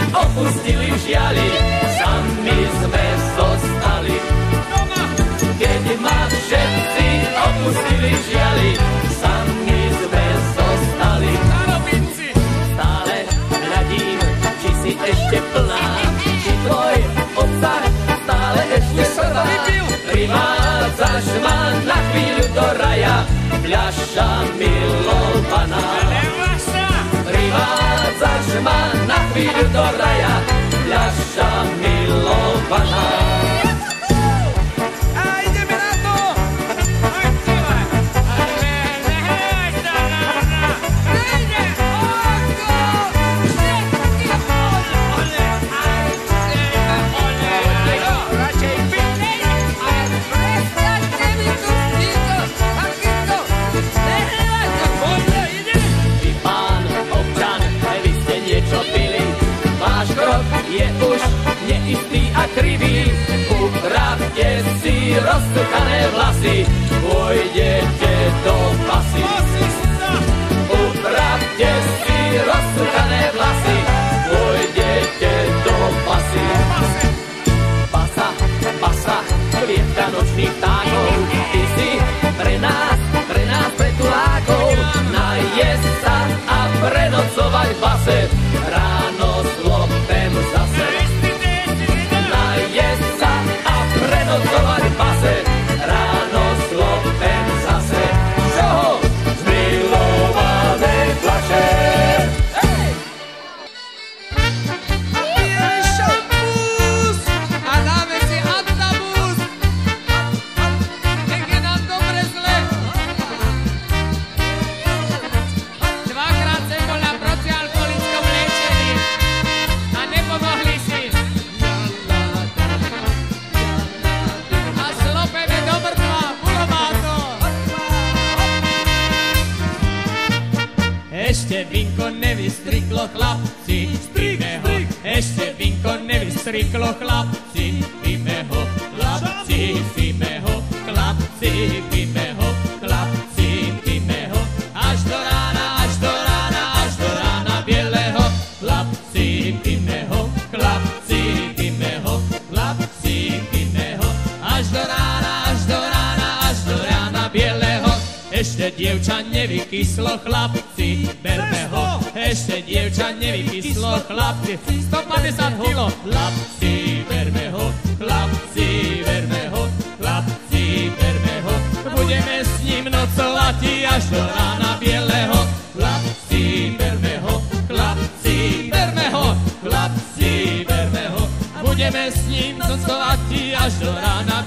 Opustili žiali, sami sme zostali. Keď ma všetci opustili žiali, sami sme zostali. Stále hľadím, či si ešte plná, či tvoj obsah stále ešte trvá. Privádzaš ma na chvíľu do raja, fľaša milovaná. Privádzaš ma na chvíľu do raja, fľaša milovaná. A ideme na to! Nejde! Oko! Všetky ole! Radšej piť! Ale prestaňte mi tu stíto! Takýto! Nehľadte! Poďme, ideme! Vy, pán občan, vy ste niečo pili. Váš krok je už neistý a krivý. Upravte si rozcuchané vlasy, pôjdete do pasy. Upravte si rozcuchané vlasy, pôjdete do pasy. Pasa, pasa, klietka nočných ptákov, ty si pre nás pretulákov. Najesť sa a prenocovať v base, ráno zlopem zase. Najesť sa a prenocovať v base, ráno zlopem zase. Čoho? Z milovanej fľaše. Pijeme šampús a dáme si antabus. Nech je nám dobre zle. Dvakrát som bol na protialkoholickom liečení a nepomohli si. A zlopeme do mŕtva, bulová to. Ešte vinko nevystriklo, chlapci, píme ho. Ešte vinko nevystriklo, chlapci, píme ho. Chlapci, píme ho, chlapci, píme ho, chlapci, píme ho. Až do rána bieleho, chlapci, píme ho. dievča nevykyslo, chlapci, berme ho. Ešte dievča nevykyslo, chlapci, 150 kilo, chlapci, berme ho, chlapci, berme ho, chlapci, berme ho. Budeme s ním nocovať až do rána bieleho, chlapci, berme ho, chlapci, berme ho, chlapci, berme ho. Budeme s ním nocovať až do rána